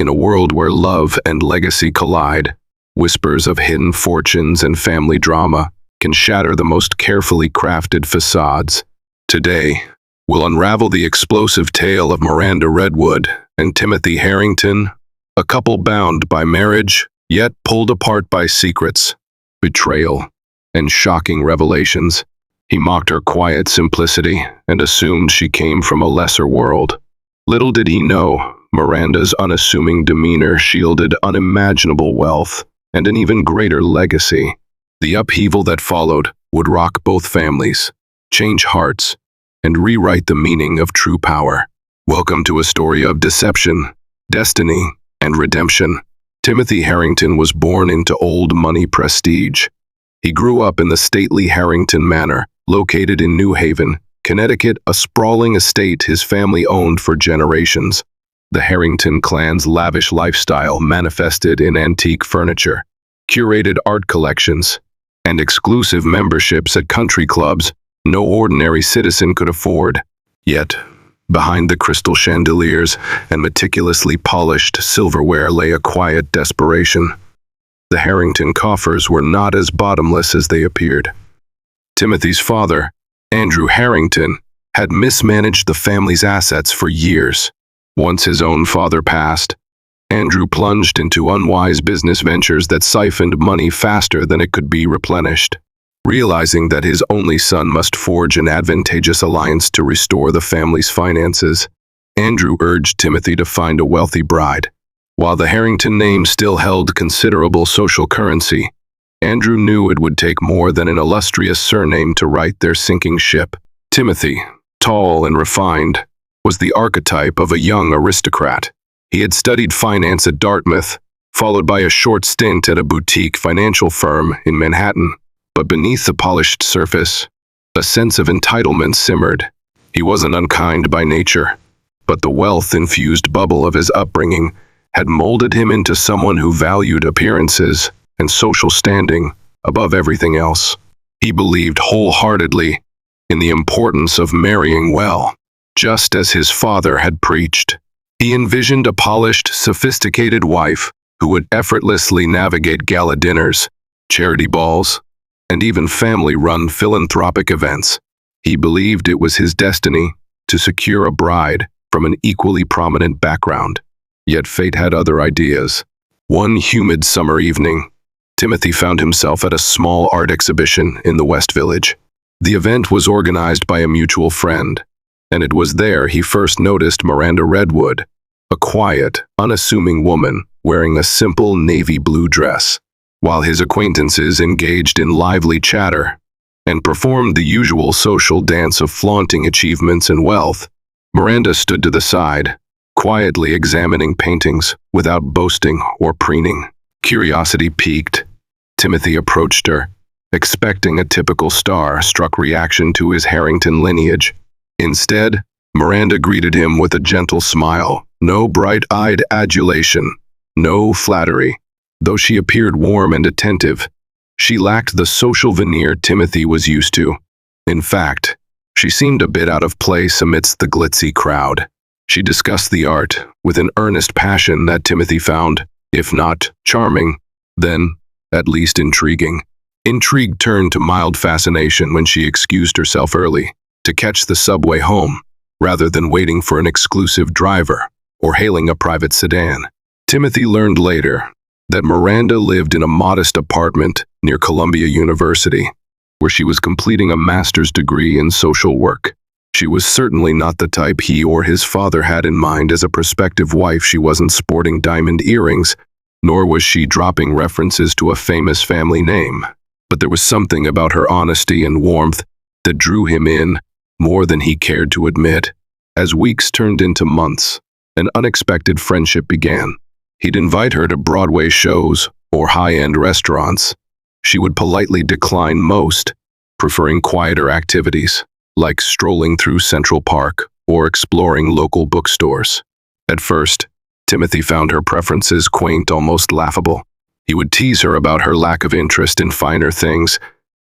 In a world where love and legacy collide, whispers of hidden fortunes and family drama can shatter the most carefully crafted facades. Today, we'll unravel the explosive tale of Miranda Redwood and Timothy Harrington, a couple bound by marriage, yet pulled apart by secrets, betrayal, and shocking revelations. He mocked her quiet simplicity and assumed she came from a lesser world. Little did he know, Miranda's unassuming demeanor shielded unimaginable wealth and an even greater legacy. The upheaval that followed would rock both families, change hearts, and rewrite the meaning of true power. Welcome to a story of deception, destiny, and redemption. Timothy Harrington was born into old money prestige. He grew up in the stately Harrington Manor, located in New Haven, Connecticut, a sprawling estate his family owned for generations. The Harrington clan's lavish lifestyle manifested in antique furniture, curated art collections, and exclusive memberships at country clubs no ordinary citizen could afford. Yet, behind the crystal chandeliers and meticulously polished silverware lay a quiet desperation. The Harrington coffers were not as bottomless as they appeared. Timothy's father, Andrew Harrington, had mismanaged the family's assets for years. Once his own father passed, Andrew plunged into unwise business ventures that siphoned money faster than it could be replenished. Realizing that his only son must forge an advantageous alliance to restore the family's finances, Andrew urged Timothy to find a wealthy bride. While the Harrington name still held considerable social currency, Andrew knew it would take more than an illustrious surname to right their sinking ship. Timothy, tall and refined, was the archetype of a young aristocrat. He had studied finance at Dartmouth, followed by a short stint at a boutique financial firm in Manhattan. But beneath the polished surface, a sense of entitlement simmered. He wasn't unkind by nature, but the wealth-infused bubble of his upbringing had molded him into someone who valued appearances and social standing above everything else. He believed wholeheartedly in the importance of marrying well, just as his father had preached. He envisioned a polished, sophisticated wife who would effortlessly navigate gala dinners, charity balls, and even family-run philanthropic events. He believed it was his destiny to secure a bride from an equally prominent background. Yet fate had other ideas. One humid summer evening, Timothy found himself at a small art exhibition in the West Village. The event was organized by a mutual friend, and it was there he first noticed Miranda Redwood, a quiet, unassuming woman wearing a simple navy blue dress. While his acquaintances engaged in lively chatter and performed the usual social dance of flaunting achievements and wealth, Miranda stood to the side, quietly examining paintings without boasting or preening. Curiosity piqued. Timothy approached her, expecting a typical star-struck reaction to his Harrington lineage. Instead, Miranda greeted him with a gentle smile, no bright-eyed adulation, no flattery. Though she appeared warm and attentive, she lacked the social veneer Timothy was used to. In fact, she seemed a bit out of place amidst the glitzy crowd. She discussed the art with an earnest passion that Timothy found, if not charming, then at least intriguing. Intrigue turned to mild fascination when she excused herself early to catch the subway home, rather than waiting for an exclusive driver or hailing a private sedan. Timothy learned later that Miranda lived in a modest apartment near Columbia University, where she was completing a master's degree in social work. She was certainly not the type he or his father had in mind as a prospective wife. She wasn't sporting diamond earrings, nor was she dropping references to a famous family name. But there was something about her honesty and warmth that drew him in more than he cared to admit. As weeks turned into months, an unexpected friendship began. He'd invite her to Broadway shows or high-end restaurants. She would politely decline most, preferring quieter activities, like strolling through Central Park or exploring local bookstores. At first, Timothy found her preferences quaint, almost laughable. He would tease her about her lack of interest in finer things,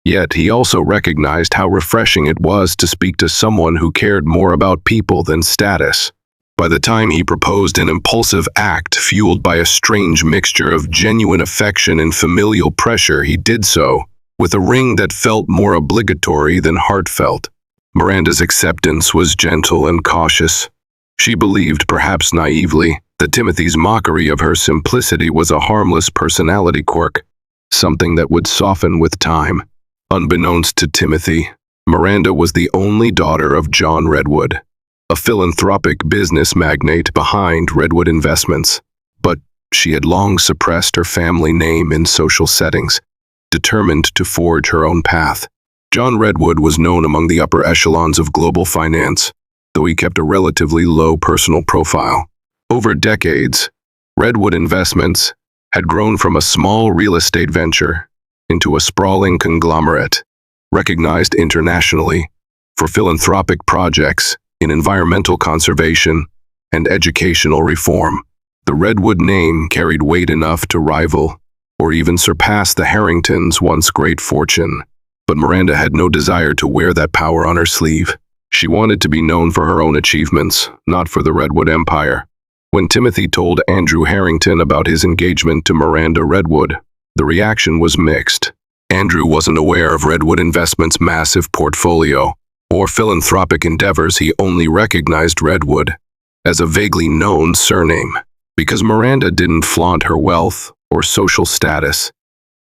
yet he also recognized how refreshing it was to speak to someone who cared more about people than status. By the time he proposed an impulsive act fueled by a strange mixture of genuine affection and familial pressure, he did so with a ring that felt more obligatory than heartfelt. Miranda's acceptance was gentle and cautious. She believed, perhaps naively, that Timothy's mockery of her simplicity was a harmless personality quirk, something that would soften with time. Unbeknownst to Timothy, Miranda was the only daughter of John Redwood, a philanthropic business magnate behind Redwood Investments, but she had long suppressed her family name in social settings, determined to forge her own path. John Redwood was known among the upper echelons of global finance, though he kept a relatively low personal profile. Over decades, Redwood Investments had grown from a small real estate venture into a sprawling conglomerate, recognized internationally for philanthropic projects in environmental conservation and educational reform. The Redwood name carried weight enough to rival or even surpass the Harringtons' once great fortune. But Miranda had no desire to wear that power on her sleeve. She wanted to be known for her own achievements, not for the Redwood empire. When Timothy told Andrew Harrington about his engagement to Miranda Redwood, the reaction was mixed. Andrew wasn't aware of Redwood Investments' massive portfolio or philanthropic endeavors. He only recognized Redwood as a vaguely known surname. Because Miranda didn't flaunt her wealth or social status,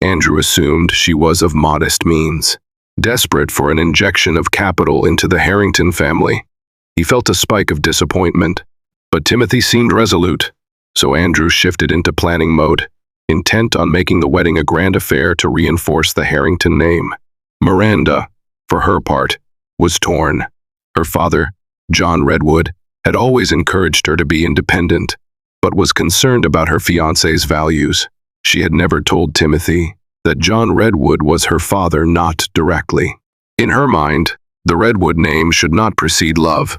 Andrew assumed she was of modest means. Desperate for an injection of capital into the Harrington family, he felt a spike of disappointment. But Timothy seemed resolute, so Andrew shifted into planning mode, intent on making the wedding a grand affair to reinforce the Harrington name. Miranda, for her part, was torn. Her father, John Redwood, had always encouraged her to be independent, but was concerned about her fiancé's values. She had never told Timothy that John Redwood was her father, not directly. In her mind, the Redwood name should not precede love,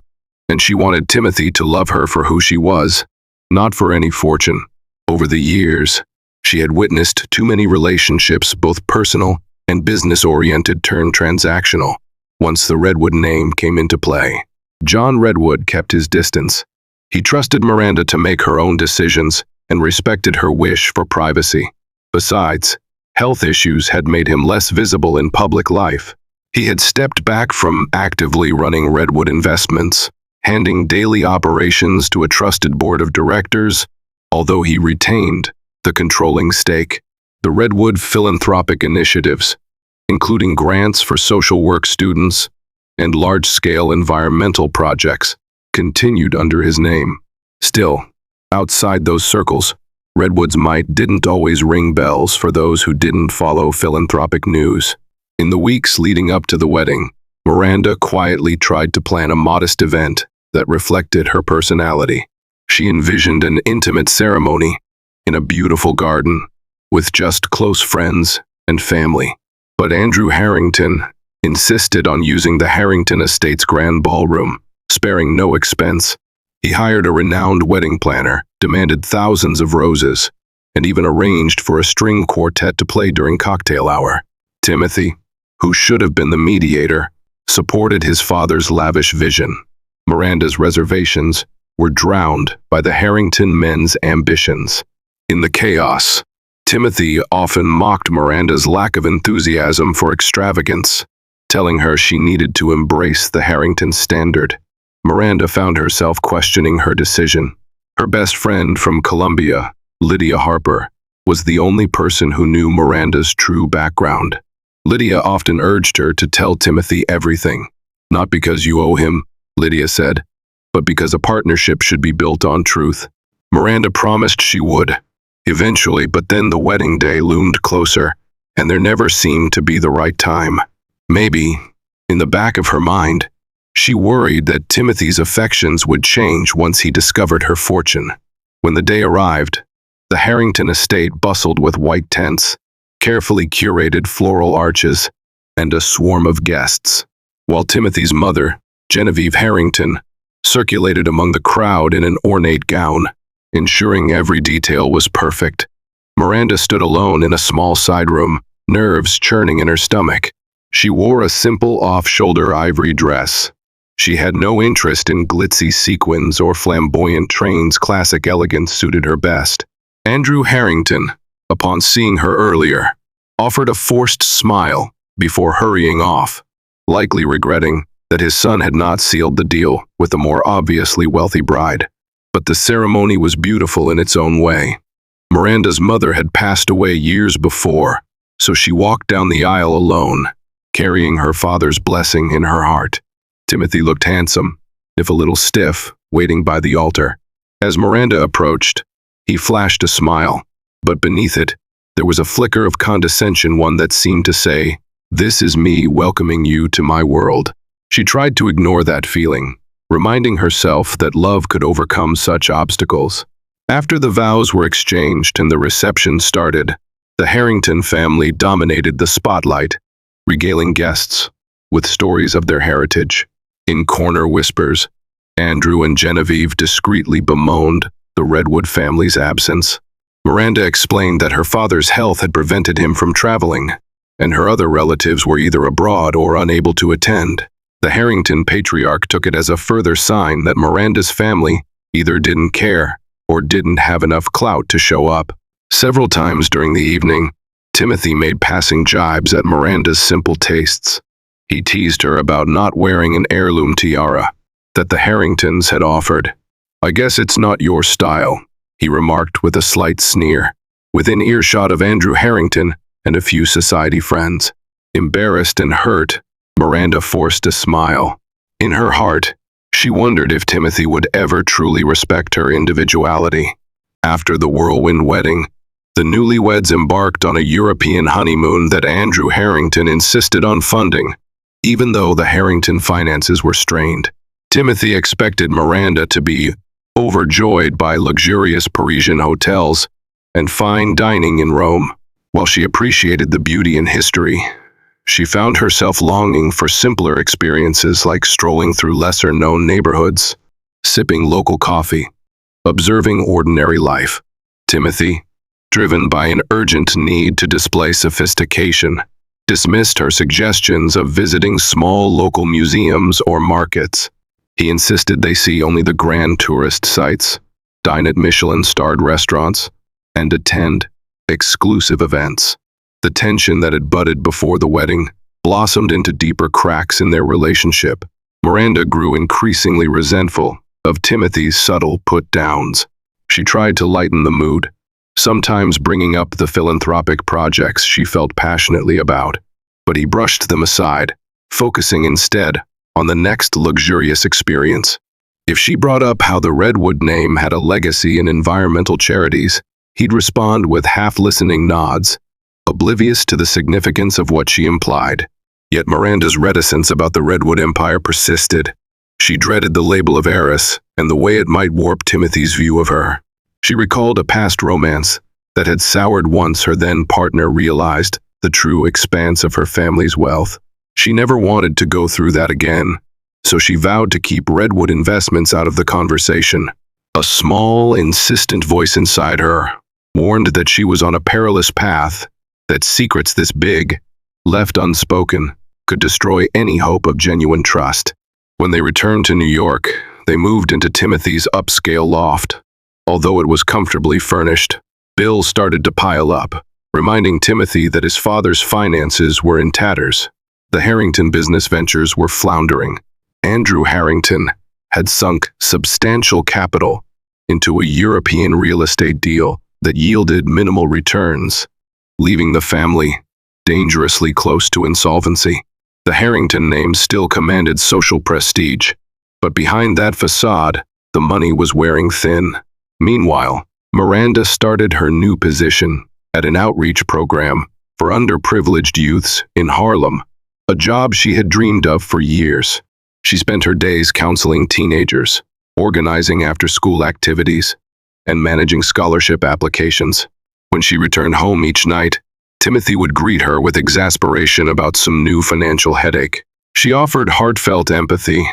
and she wanted Timothy to love her for who she was, not for any fortune. Over the years, she had witnessed too many relationships, both personal and business-oriented, turn transactional. Once the Redwood name came into play, John Redwood kept his distance. He trusted Miranda to make her own decisions and respected her wish for privacy. Besides, health issues had made him less visible in public life. He had stepped back from actively running Redwood Investments, handing daily operations to a trusted board of directors, although he retained the controlling stake. The Redwood philanthropic initiatives, including grants for social work students and large-scale environmental projects, continued under his name. Still, outside those circles, Redwood's might didn't always ring bells for those who didn't follow philanthropic news. In the weeks leading up to the wedding, Miranda quietly tried to plan a modest event that reflected her personality. She envisioned an intimate ceremony in a beautiful garden with just close friends and family. But Andrew Harrington insisted on using the Harrington Estate's grand ballroom, sparing no expense. He hired a renowned wedding planner, demanded thousands of roses, and even arranged for a string quartet to play during cocktail hour. Timothy, who should have been the mediator, supported his father's lavish vision. Miranda's reservations were drowned by the Harrington men's ambitions. In the chaos, Timothy often mocked Miranda's lack of enthusiasm for extravagance, telling her she needed to embrace the Harrington standard. Miranda found herself questioning her decision. Her best friend from Columbia, Lydia Harper, was the only person who knew Miranda's true background. Lydia often urged her to tell Timothy everything. Not because you owe him, Lydia said, but because a partnership should be built on truth. Miranda promised she would, eventually, but then the wedding day loomed closer, and there never seemed to be the right time. Maybe, in the back of her mind, she worried that Timothy's affections would change once he discovered her fortune. When the day arrived, the Harrington estate bustled with white tents, carefully curated floral arches, and a swarm of guests, while Timothy's mother, Genevieve Harrington, circulated among the crowd in an ornate gown, ensuring every detail was perfect. Miranda stood alone in a small side room, nerves churning in her stomach. She wore a simple off-shoulder ivory dress. She had no interest in glitzy sequins or flamboyant trains. Classic elegance suited her best. Andrew Harrington, upon seeing her earlier, offered a forced smile before hurrying off, likely regretting that his son had not sealed the deal with a more obviously wealthy bride. But the ceremony was beautiful in its own way. Miranda's mother had passed away years before, so she walked down the aisle alone, carrying her father's blessing in her heart. Timothy looked handsome, if a little stiff, waiting by the altar. As Miranda approached, he flashed a smile, but beneath it, there was a flicker of condescension, one that seemed to say, "This is me welcoming you to my world." She tried to ignore that feeling, reminding herself that love could overcome such obstacles. After the vows were exchanged and the reception started, the Harrington family dominated the spotlight, regaling guests with stories of their heritage. In corner whispers, Andrew and Genevieve discreetly bemoaned the Redwood family's absence. Miranda explained that her father's health had prevented him from traveling, and her other relatives were either abroad or unable to attend. The Harrington patriarch took it as a further sign that Miranda's family either didn't care or didn't have enough clout to show up. Several times during the evening, Timothy made passing jibes at Miranda's simple tastes. He teased her about not wearing an heirloom tiara that the Harringtons had offered. "I guess it's not your style," he remarked with a slight sneer, within earshot of Andrew Harrington and a few society friends. Embarrassed and hurt, Miranda forced a smile. In her heart, she wondered if Timothy would ever truly respect her individuality. After the whirlwind wedding, the newlyweds embarked on a European honeymoon that Andrew Harrington insisted on funding, even though the Harrington finances were strained. Timothy expected Miranda to be overjoyed by luxurious Parisian hotels and fine dining in Rome. While she appreciated the beauty and history, she found herself longing for simpler experiences like strolling through lesser-known neighborhoods, sipping local coffee, observing ordinary life. Timothy, driven by an urgent need to display sophistication, dismissed her suggestions of visiting small local museums or markets. He insisted they see only the grand tourist sites, dine at Michelin-starred restaurants, and attend exclusive events. The tension that had budded before the wedding blossomed into deeper cracks in their relationship. Miranda grew increasingly resentful of Timothy's subtle put-downs. She tried to lighten the mood, sometimes bringing up the philanthropic projects she felt passionately about, but he brushed them aside, focusing instead on the next luxurious experience. If she brought up how the Redwood name had a legacy in environmental charities, he'd respond with half-listening nods, oblivious to the significance of what she implied. Yet Miranda's reticence about the Redwood Empire persisted. She dreaded the label of heiress and the way it might warp Timothy's view of her. She recalled a past romance that had soured once her then-partner realized the true expanse of her family's wealth. She never wanted to go through that again, so she vowed to keep Redwood investments out of the conversation. A small, insistent voice inside her warned that she was on a perilous path, that secrets this big, left unspoken, could destroy any hope of genuine trust. When they returned to New York, they moved into Timothy's upscale loft. Although it was comfortably furnished, bills started to pile up, reminding Timothy that his father's finances were in tatters. The Harrington business ventures were floundering. Andrew Harrington had sunk substantial capital into a European real estate deal that yielded minimal returns, leaving the family dangerously close to insolvency. The Harrington name still commanded social prestige, but behind that facade, the money was wearing thin. Meanwhile, Miranda started her new position at an outreach program for underprivileged youths in Harlem, a job she had dreamed of for years. She spent her days counseling teenagers, organizing after-school activities, and managing scholarship applications. When she returned home each night, Timothy would greet her with exasperation about some new financial headache. She offered heartfelt empathy,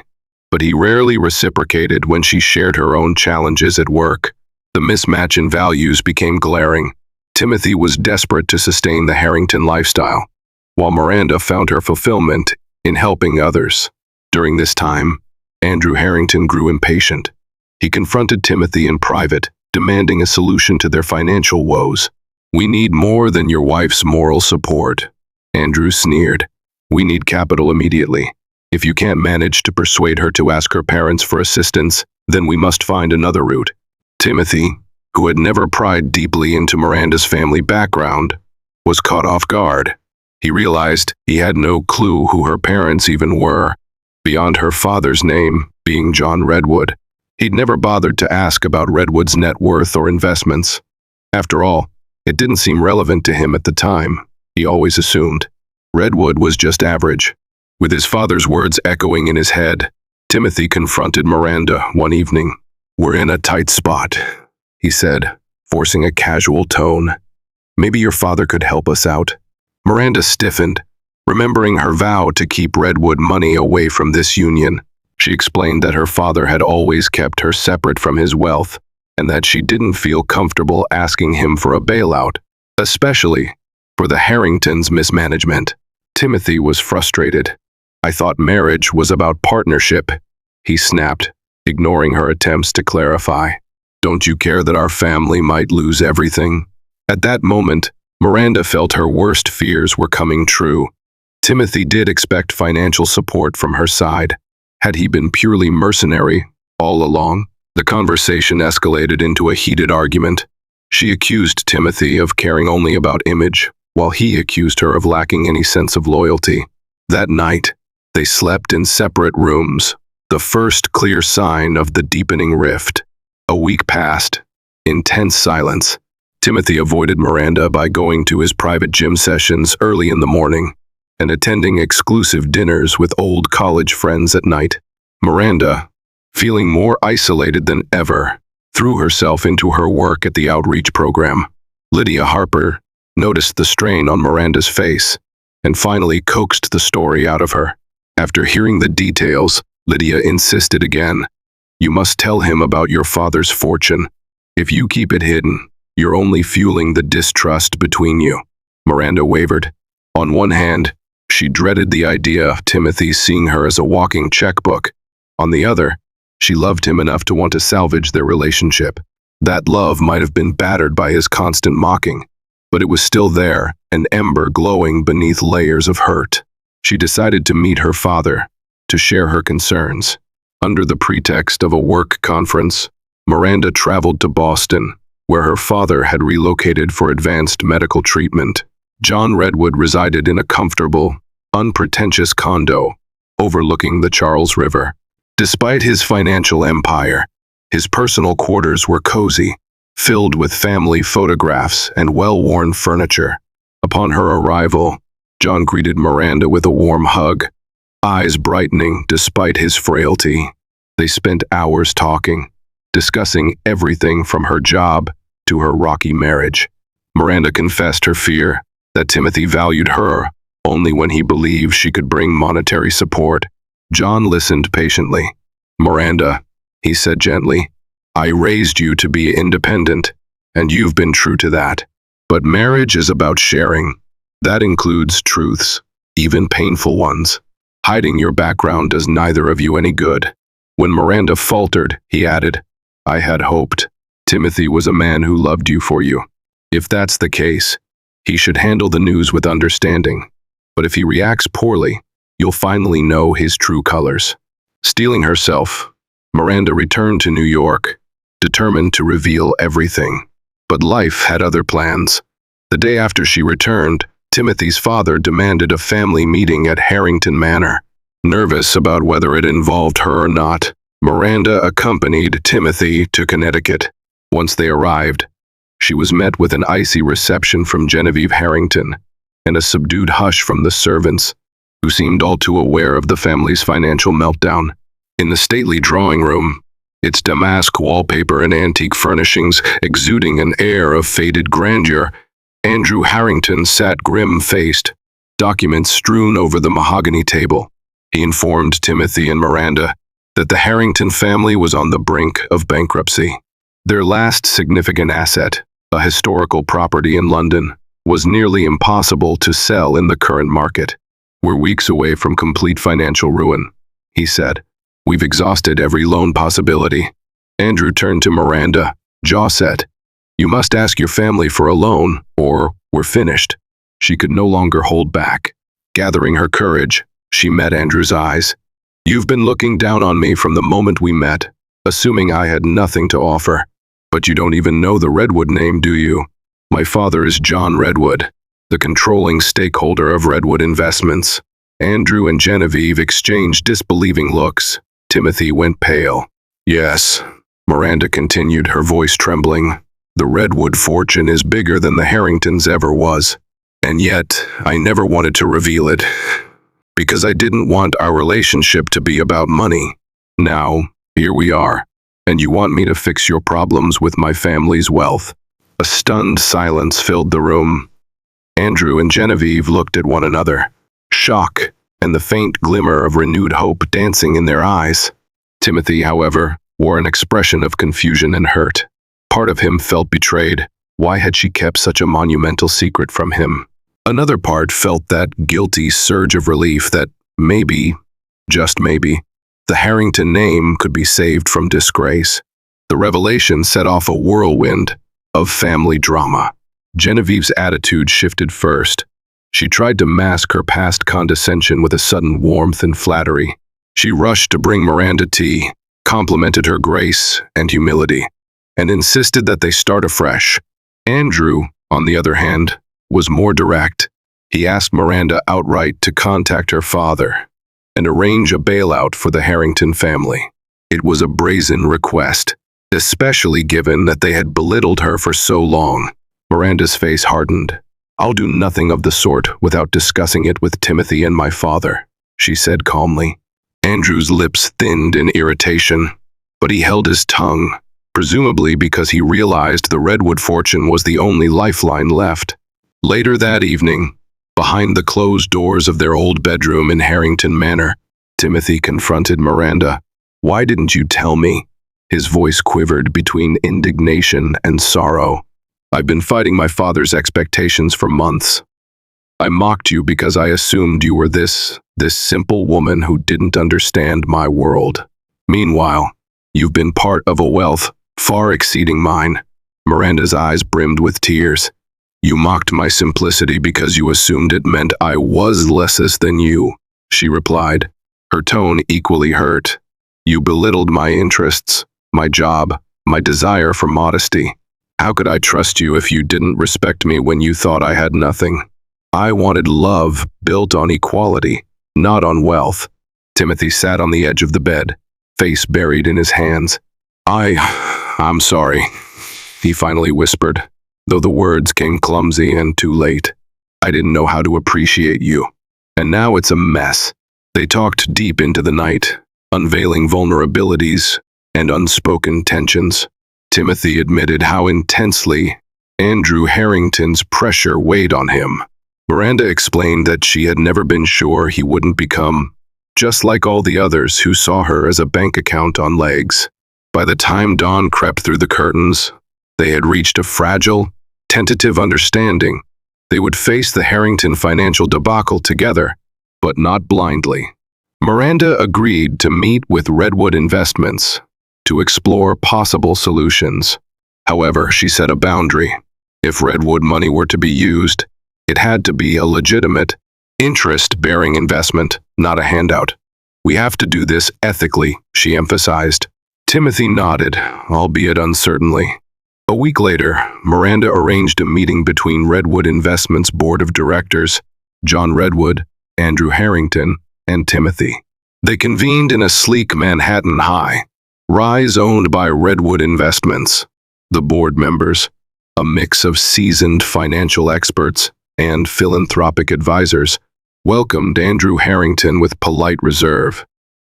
but he rarely reciprocated when she shared her own challenges at work. The mismatch in values became glaring. Timothy was desperate to sustain the Harrington lifestyle, while Miranda found her fulfillment in helping others. During this time, Andrew Harrington grew impatient. He confronted Timothy in private, demanding a solution to their financial woes. "We need more than your wife's moral support," Andrew sneered. "We need capital immediately. If you can't manage to persuade her to ask her parents for assistance, then we must find another route." Timothy, who had never pried deeply into Miranda's family background, was caught off guard. He realized he had no clue who her parents even were, beyond her father's name being John Redwood. He'd never bothered to ask about Redwood's net worth or investments. After all, it didn't seem relevant to him at the time. He always assumed Redwood was just average. With his father's words echoing in his head, Timothy confronted Miranda one evening. "We're in a tight spot," he said, forcing a casual tone. "Maybe your father could help us out." Miranda stiffened, remembering her vow to keep Redwood money away from this union. She explained that her father had always kept her separate from his wealth, and that she didn't feel comfortable asking him for a bailout, especially for the Harringtons' mismanagement. Timothy was frustrated. "I thought marriage was about partnership," he snapped, ignoring her attempts to clarify. "Don't you care that our family might lose everything?" At that moment, Miranda felt her worst fears were coming true. Timothy did expect financial support from her side. Had he been purely mercenary all along? The conversation escalated into a heated argument. She accused Timothy of caring only about image, while he accused her of lacking any sense of loyalty. That night, they slept in separate rooms, the first clear sign of the deepening rift. A week passed, in tense silence. Timothy avoided Miranda by going to his private gym sessions early in the morning and attending exclusive dinners with old college friends at night. Miranda, feeling more isolated than ever, threw herself into her work at the outreach program. Lydia Harper noticed the strain on Miranda's face and finally coaxed the story out of her. After hearing the details, Lydia insisted again. "You must tell him about your father's fortune. If you keep it hidden, you're only fueling the distrust between you." Miranda wavered. On one hand, she dreaded the idea of Timothy seeing her as a walking checkbook. On the other, she loved him enough to want to salvage their relationship. That love might have been battered by his constant mocking, but it was still there, an ember glowing beneath layers of hurt. She decided to meet her father, to share her concerns. Under the pretext of a work conference, Miranda traveled to Boston, where her father had relocated for advanced medical treatment. John Redwood resided in a comfortable, unpretentious condo overlooking the Charles River. Despite his financial empire, his personal quarters were cozy, filled with family photographs and well-worn furniture. Upon her arrival, John greeted Miranda with a warm hug, eyes brightening despite his frailty. They spent hours talking, discussing everything from her job to her rocky marriage. Miranda confessed her fear that Timothy valued her only when he believed she could bring monetary support. John listened patiently. "Miranda," he said gently, "I raised you to be independent, and you've been true to that. But marriage is about sharing. That includes truths, even painful ones. Hiding your background does neither of you any good." When Miranda faltered, he added, "I had hoped Timothy was a man who loved you for you. If that's the case, he should handle the news with understanding. But if he reacts poorly, you'll finally know his true colors." Steeling herself, Miranda returned to New York, determined to reveal everything. But life had other plans. The day after she returned, Timothy's father demanded a family meeting at Harrington Manor. Nervous about whether it involved her or not, Miranda accompanied Timothy to Connecticut. Once they arrived, she was met with an icy reception from Genevieve Harrington and a subdued hush from the servants, who seemed all too aware of the family's financial meltdown. In the stately drawing room, its damask wallpaper and antique furnishings exuding an air of faded grandeur, Andrew Harrington sat grim-faced, documents strewn over the mahogany table. He informed Timothy and Miranda that the Harrington family was on the brink of bankruptcy. Their last significant asset, a historical property in London, was nearly impossible to sell in the current market. "We're weeks away from complete financial ruin," he said. We've exhausted every loan possibility. Andrew turned to Miranda, jaw set. You must ask your family for a loan, or we're finished. She could no longer hold back. Gathering her courage, she met Andrew's eyes. You've been looking down on me from the moment we met, assuming I had nothing to offer. But you don't even know the Redwood name, do you? My father is John Redwood, the controlling stakeholder of Redwood Investments. Andrew and Genevieve exchanged disbelieving looks. Timothy went pale. Yes, Miranda continued, her voice trembling. The Redwood fortune is bigger than the Harringtons ever was. And yet, I never wanted to reveal it, because I didn't want our relationship to be about money. Now, here we are, and you want me to fix your problems with my family's wealth. A stunned silence filled the room. Andrew and Genevieve looked at one another, shock and the faint glimmer of renewed hope dancing in their eyes. Timothy, however, wore an expression of confusion and hurt. Part of him felt betrayed. Why had she kept such a monumental secret from him? Another part felt that guilty surge of relief that maybe, just maybe, the Harrington name could be saved from disgrace. The revelation set off a whirlwind of family drama. Genevieve's attitude shifted first. She tried to mask her past condescension with a sudden warmth and flattery. She rushed to bring Miranda tea, complimented her grace and humility, and insisted that they start afresh. Andrew, on the other hand, was more direct. He asked Miranda outright to contact her father and arrange a bailout for the Harrington family. It was a brazen request, especially given that they had belittled her for so long. Miranda's face hardened. I'll do nothing of the sort without discussing it with Timothy and my father, she said calmly. Andrew's lips thinned in irritation, but he held his tongue, presumably because he realized the Redwood fortune was the only lifeline left. Later that evening, behind the closed doors of their old bedroom in Harrington Manor, Timothy confronted Miranda. Why didn't you tell me? His voice quivered between indignation and sorrow. I've been fighting my father's expectations for months. I mocked you because I assumed you were this simple woman who didn't understand my world. Meanwhile, you've been part of a wealth far exceeding mine. Miranda's eyes brimmed with tears. You mocked my simplicity because you assumed it meant I was less than you, she replied, her tone equally hurt. You belittled my interests, my job, my desire for modesty. How could I trust you if you didn't respect me when you thought I had nothing? I wanted love built on equality, not on wealth. Timothy sat on the edge of the bed, face buried in his hands. I'm sorry, he finally whispered, though the words came clumsy and too late. I didn't know how to appreciate you. And now it's a mess. They talked deep into the night, unveiling vulnerabilities and unspoken tensions. Timothy admitted how intensely Andrew Harrington's pressure weighed on him. Miranda explained that she had never been sure he wouldn't become just like all the others who saw her as a bank account on legs. By the time dawn crept through the curtains, they had reached a fragile, tentative understanding. They would face the Harrington financial debacle together, but not blindly. Miranda agreed to meet with Redwood Investments to explore possible solutions. However, she set a boundary. If Redwood money were to be used, it had to be a legitimate, interest-bearing investment, not a handout. We have to do this ethically, she emphasized. Timothy nodded, albeit uncertainly. A week later, Miranda arranged a meeting between Redwood Investments' board of directors, John Redwood, Andrew Harrington, and Timothy. They convened in a sleek Manhattan high rise owned by Redwood Investments. The board members, a mix of seasoned financial experts and philanthropic advisors, welcomed Andrew Harrington with polite reserve.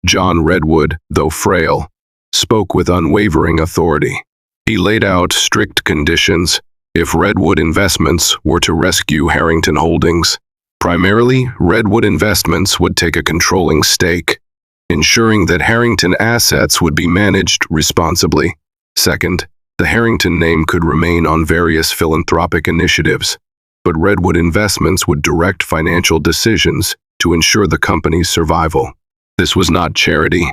John Redwood, though frail, spoke with unwavering authority. He laid out strict conditions if Redwood Investments were to rescue Harrington Holdings. Primarily, Redwood Investments would take a controlling stake, ensuring that Harrington assets would be managed responsibly. Second, the Harrington name could remain on various philanthropic initiatives, but Redwood Investments would direct financial decisions to ensure the company's survival. This was not charity.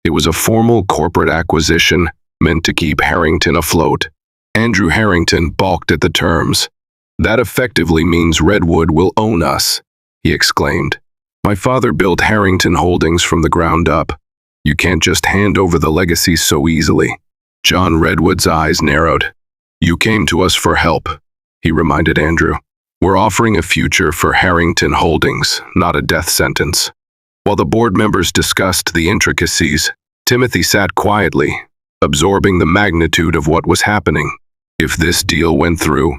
It was a formal corporate acquisition meant to keep Harrington afloat. Andrew Harrington balked at the terms. "That effectively means Redwood will own us," he exclaimed. "My father built Harrington Holdings from the ground up. You can't just hand over the legacy so easily." John Redwood's eyes narrowed. "You came to us for help," he reminded Andrew. "We're offering a future for Harrington Holdings, not a death sentence." While the board members discussed the intricacies, Timothy sat quietly, absorbing the magnitude of what was happening. If this deal went through,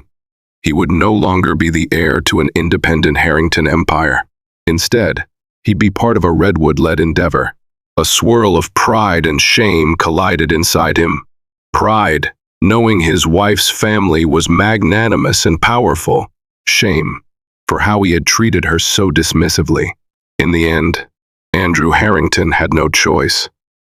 he would no longer be the heir to an independent Harrington empire. Instead, he'd be part of a Redwood-led endeavor. A swirl of pride and shame collided inside him. Pride, knowing his wife's family was magnanimous and powerful. Shame, for how he had treated her so dismissively. In the end, Andrew Harrington had no choice.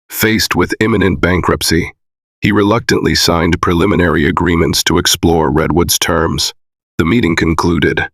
Faced with imminent bankruptcy, he reluctantly signed preliminary agreements to explore Redwood's terms. The meeting concluded,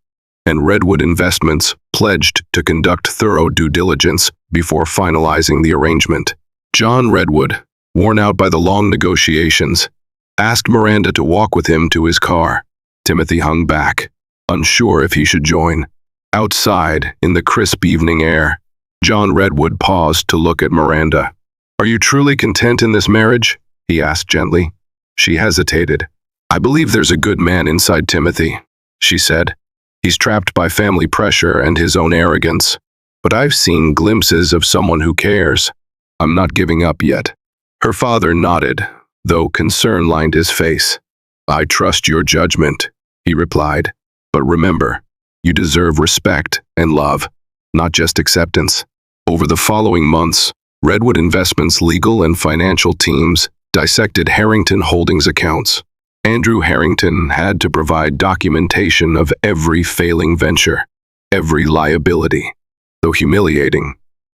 and Redwood Investments pledged to conduct thorough due diligence before finalizing the arrangement. John Redwood, worn out by the long negotiations, asked Miranda to walk with him to his car. Timothy hung back, unsure if he should join. Outside, in the crisp evening air, John Redwood paused to look at Miranda. "Are you truly content in this marriage?" he asked gently. She hesitated. "I believe there's a good man inside Timothy," she said. "He's trapped by family pressure and his own arrogance. But I've seen glimpses of someone who cares. I'm not giving up yet." Her father nodded, though concern lined his face. "I trust your judgment," he replied. "But remember, you deserve respect and love, not just acceptance." Over the following months, Redwood Investments' legal and financial teams dissected Harrington Holdings accounts. Andrew Harrington had to provide documentation of every failing venture, every liability. Though humiliating,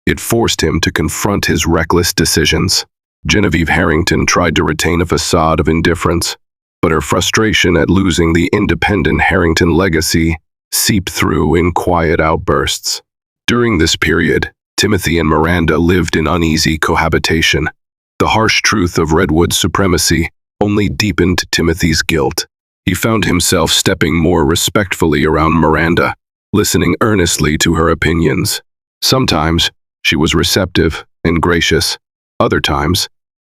it forced him to confront his reckless decisions. Genevieve Harrington tried to retain a facade of indifference, but her frustration at losing the independent Harrington legacy seeped through in quiet outbursts. During this period, Timothy and Miranda lived in uneasy cohabitation. The harsh truth of Redwood's supremacy only deepened Timothy's guilt. He found himself stepping more respectfully around Miranda, listening earnestly to her opinions. Sometimes, she was receptive and gracious. Other times,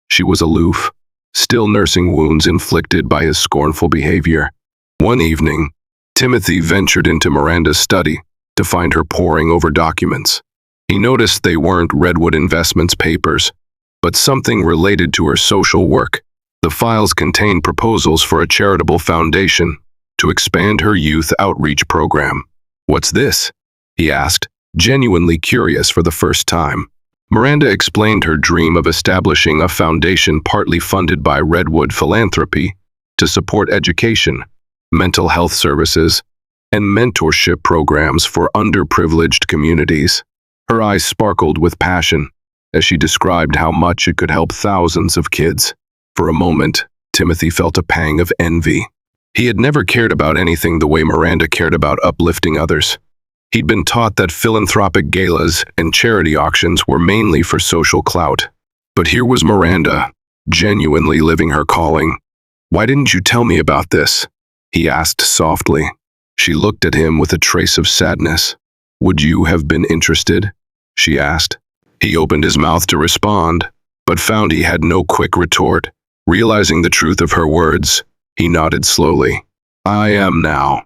she was aloof, still nursing wounds inflicted by his scornful behavior. One evening, Timothy ventured into Miranda's study to find her poring over documents. He noticed they weren't Redwood Investments papers, but something related to her social work. The files contained proposals for a charitable foundation to expand her youth outreach program. "What's this?" he asked, genuinely curious for the first time. Miranda explained her dream of establishing a foundation partly funded by Redwood Philanthropy to support education, mental health services, and mentorship programs for underprivileged communities. Her eyes sparkled with passion as she described how much it could help thousands of kids. For a moment, Timothy felt a pang of envy. He had never cared about anything the way Miranda cared about uplifting others. He'd been taught that philanthropic galas and charity auctions were mainly for social clout. But here was Miranda, genuinely living her calling. "Why didn't you tell me about this?" he asked softly. She looked at him with a trace of sadness. "Would you have been interested?" she asked. He opened his mouth to respond, but found he had no quick retort. Realizing the truth of her words, he nodded slowly. "I am now,"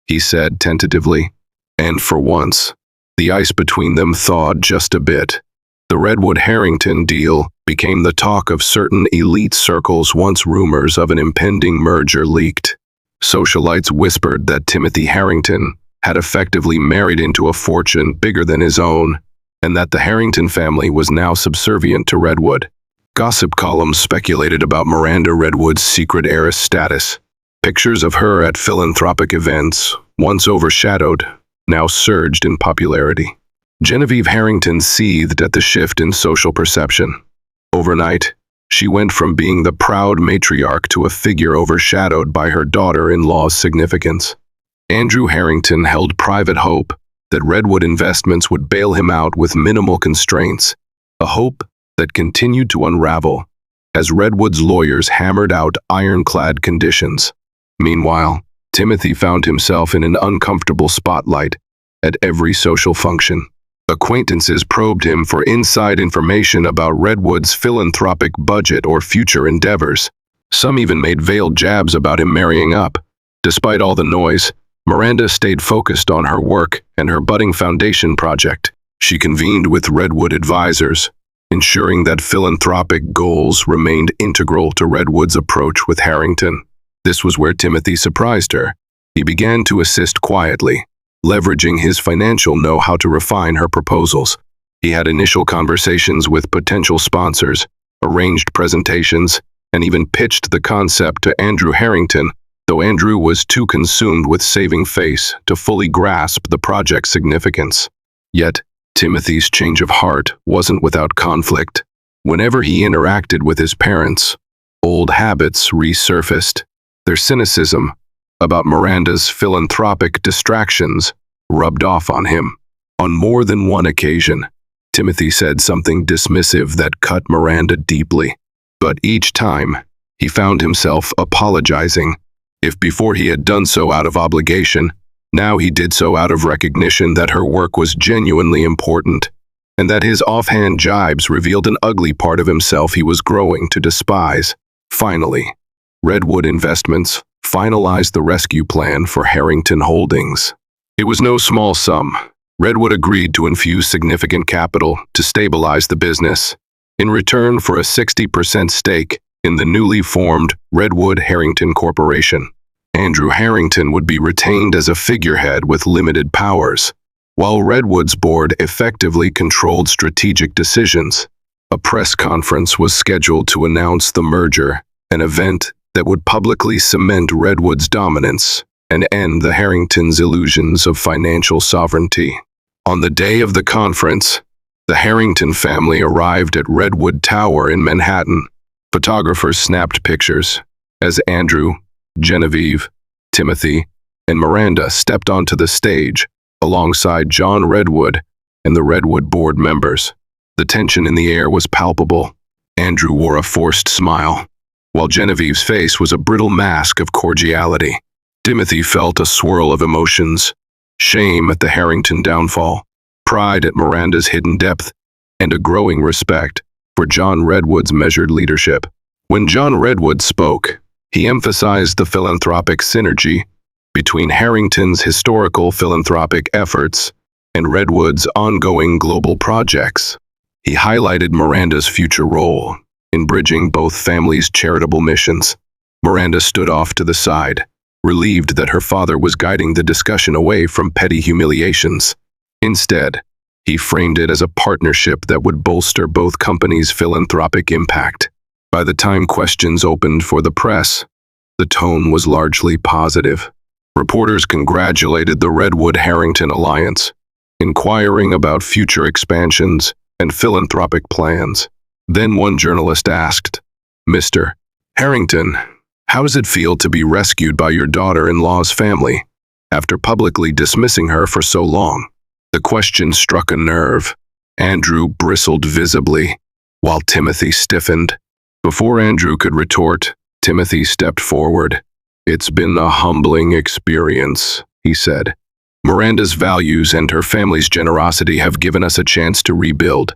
he said tentatively. And for once, the ice between them thawed just a bit. The Redwood Harrington deal became the talk of certain elite circles once rumors of an impending merger leaked. Socialites whispered that Timothy Harrington had effectively married into a fortune bigger than his own, and that the Harrington family was now subservient to Redwood. Gossip columns speculated about Miranda Redwood's secret heiress status. Pictures of her at philanthropic events, once overshadowed, now surged in popularity. Genevieve Harrington seethed at the shift in social perception. Overnight, she went from being the proud matriarch to a figure overshadowed by her daughter-in-law's significance. Andrew Harrington held private hope that Redwood Investments would bail him out with minimal constraints, a hope that continued to unravel as Redwood's lawyers hammered out ironclad conditions. Meanwhile, Timothy found himself in an uncomfortable spotlight at every social function. Acquaintances probed him for inside information about Redwood's philanthropic budget or future endeavors. Some even made veiled jabs about him marrying up. Despite all the noise, Miranda stayed focused on her work and her budding foundation project. She convened with Redwood advisors, ensuring that philanthropic goals remained integral to Redwood's approach with Harrington. This was where Timothy surprised her. He began to assist quietly, leveraging his financial know-how to refine her proposals. He had initial conversations with potential sponsors, arranged presentations, and even pitched the concept to Andrew Harrington, though Andrew was too consumed with saving face to fully grasp the project's significance. Yet, Timothy's change of heart wasn't without conflict. Whenever he interacted with his parents, old habits resurfaced. Their cynicism about Miranda's philanthropic distractions rubbed off on him. On more than one occasion, Timothy said something dismissive that cut Miranda deeply. But each time, he found himself apologizing. If before he had done so out of obligation, now he did so out of recognition that her work was genuinely important, and that his offhand jibes revealed an ugly part of himself he was growing to despise. Finally, Redwood Investments finalized the rescue plan for Harrington Holdings. It was no small sum. Redwood agreed to infuse significant capital to stabilize the business, in return for a 60% stake in the newly formed Redwood Harrington Corporation. Andrew Harrington would be retained as a figurehead with limited powers, while Redwood's board effectively controlled strategic decisions. A press conference was scheduled to announce the merger, an event that would publicly cement Redwood's dominance and end the Harringtons' illusions of financial sovereignty. On the day of the conference, the Harrington family arrived at Redwood Tower in Manhattan. Photographers snapped pictures as Andrew, Genevieve, Timothy, and Miranda stepped onto the stage alongside John Redwood and the Redwood board members. The tension in the air was palpable. Andrew wore a forced smile, while Genevieve's face was a brittle mask of cordiality. Timothy felt a swirl of emotions: shame at the Harrington downfall, pride at Miranda's hidden depth, and a growing respect for John Redwood's measured leadership. When John Redwood spoke, he emphasized the philanthropic synergy between Harrington's historical philanthropic efforts and Redwood's ongoing global projects. He highlighted Miranda's future role in bridging both families' charitable missions. Miranda stood off to the side, relieved that her father was guiding the discussion away from petty humiliations. Instead, he framed it as a partnership that would bolster both companies' philanthropic impact. By the time questions opened for the press, the tone was largely positive. Reporters congratulated the Redwood-Harrington alliance, inquiring about future expansions and philanthropic plans. Then one journalist asked, "Mr. Harrington, how does it feel to be rescued by your daughter-in-law's family after publicly dismissing her for so long?" The question struck a nerve. Andrew bristled visibly, while Timothy stiffened. Before Andrew could retort, Timothy stepped forward. "It's been a humbling experience," he said. "Miranda's values and her family's generosity have given us a chance to rebuild.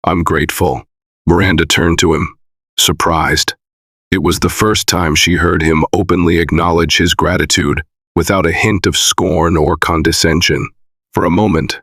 I'm grateful." Miranda turned to him, surprised. It was the first time she heard him openly acknowledge his gratitude without a hint of scorn or condescension. For a moment,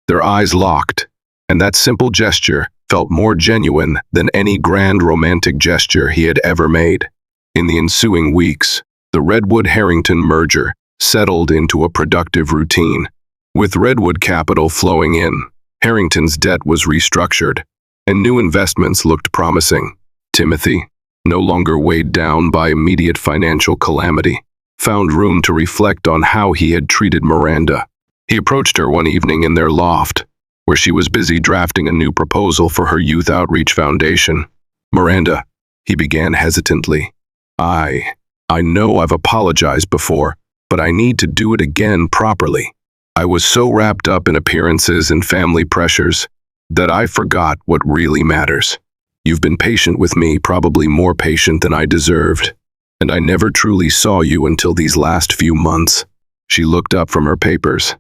their eyes locked, and that simple gesture felt more genuine than any grand romantic gesture he had ever made. In the ensuing weeks, the Redwood-Harrington merger settled into a productive routine. With Redwood capital flowing in, Harrington's debt was restructured, and new investments looked promising. Timothy, no longer weighed down by immediate financial calamity, found room to reflect on how he had treated Miranda. He approached her one evening in their loft, where she was busy drafting a new proposal for her youth outreach foundation. "Miranda," he began hesitantly, I know I've apologized before, but I need to do it again properly. I was so wrapped up in appearances and family pressures that I forgot what really matters. You've been patient with me, probably more patient than I deserved, and I never truly saw you until these last few months." She looked up from her papers.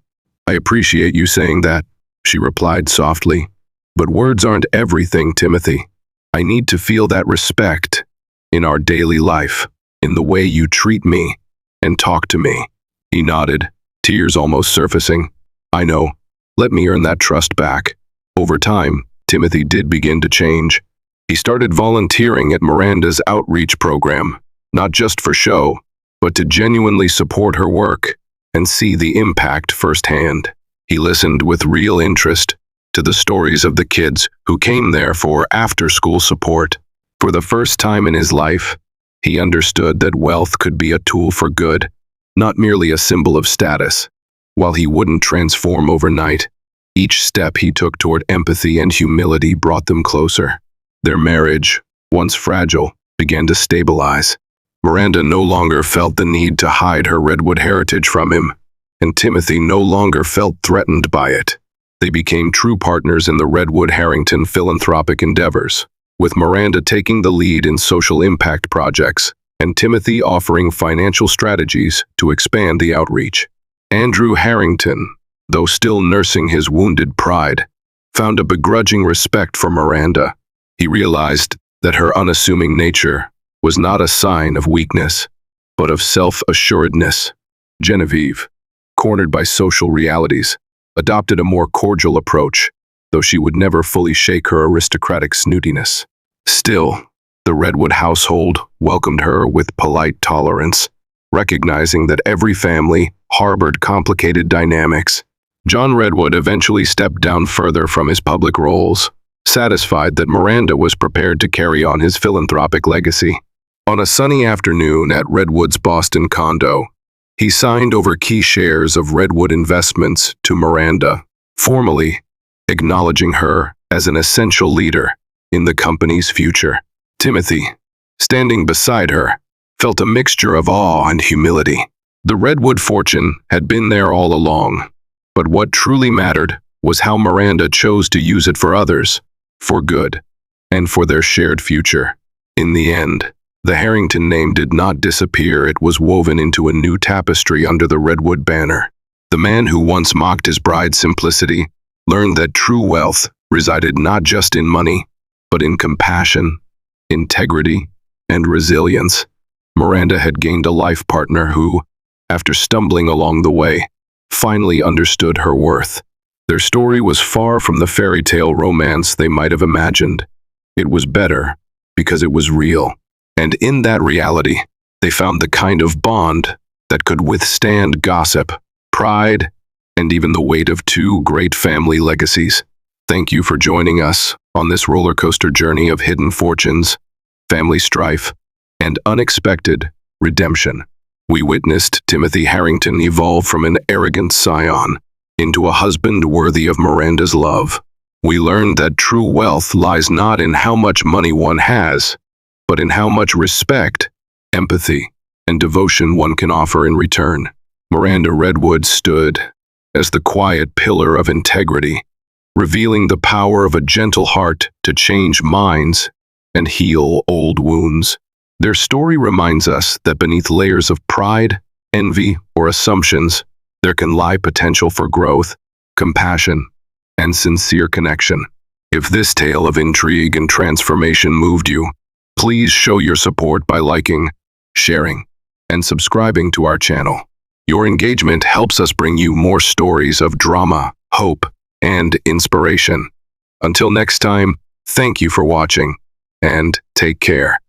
"I appreciate you saying that," she replied softly. "But words aren't everything, Timothy. I need to feel that respect in our daily life, in the way you treat me and talk to me." He nodded, tears almost surfacing. "I know. Let me earn that trust back." Over time, Timothy did begin to change. He started volunteering at Miranda's outreach program, not just for show, but to genuinely support her work and see the impact firsthand. He listened with real interest to the stories of the kids who came there for after-school support. For the first time in his life, he understood that wealth could be a tool for good, not merely a symbol of status. While he wouldn't transform overnight, each step he took toward empathy and humility brought them closer. Their marriage, once fragile, began to stabilize. Miranda no longer felt the need to hide her Redwood heritage from him, and Timothy no longer felt threatened by it. They became true partners in the Redwood-Harrington philanthropic endeavors, with Miranda taking the lead in social impact projects and Timothy offering financial strategies to expand the outreach. Andrew Harrington, though still nursing his wounded pride, found a begrudging respect for Miranda. He realized that her unassuming nature was not a sign of weakness, but of self-assuredness. Genevieve, cornered by social realities, adopted a more cordial approach, though she would never fully shake her aristocratic snootiness. Still, the Redwood household welcomed her with polite tolerance, recognizing that every family harbored complicated dynamics. John Redwood eventually stepped down further from his public roles, satisfied that Miranda was prepared to carry on his philanthropic legacy. On a sunny afternoon at Redwood's Boston condo, he signed over key shares of Redwood Investments to Miranda, formally acknowledging her as an essential leader in the company's future. Timothy, standing beside her, felt a mixture of awe and humility. The Redwood fortune had been there all along, but what truly mattered was how Miranda chose to use it for others, for good, and for their shared future. In the end, the Harrington name did not disappear. It was woven into a new tapestry under the Redwood banner. The man who once mocked his bride's simplicity learned that true wealth resided not just in money, but in compassion, integrity, and resilience. Miranda had gained a life partner who, after stumbling along the way, finally understood her worth. Their story was far from the fairy tale romance they might have imagined. It was better because it was real. And in that reality, they found the kind of bond that could withstand gossip, pride, and even the weight of two great family legacies. Thank you for joining us on this roller coaster journey of hidden fortunes, family strife, and unexpected redemption. We witnessed Timothy Harrington evolve from an arrogant scion into a husband worthy of Miranda's love. We learned that true wealth lies not in how much money one has, but in how much respect, empathy, and devotion one can offer in return. Miranda Redwood stood as the quiet pillar of integrity, revealing the power of a gentle heart to change minds and heal old wounds. Their story reminds us that beneath layers of pride, envy, or assumptions, there can lie potential for growth, compassion, and sincere connection. If this tale of intrigue and transformation moved you, please show your support by liking, sharing, and subscribing to our channel. Your engagement helps us bring you more stories of drama, hope, and inspiration. Until next time, thank you for watching, and take care.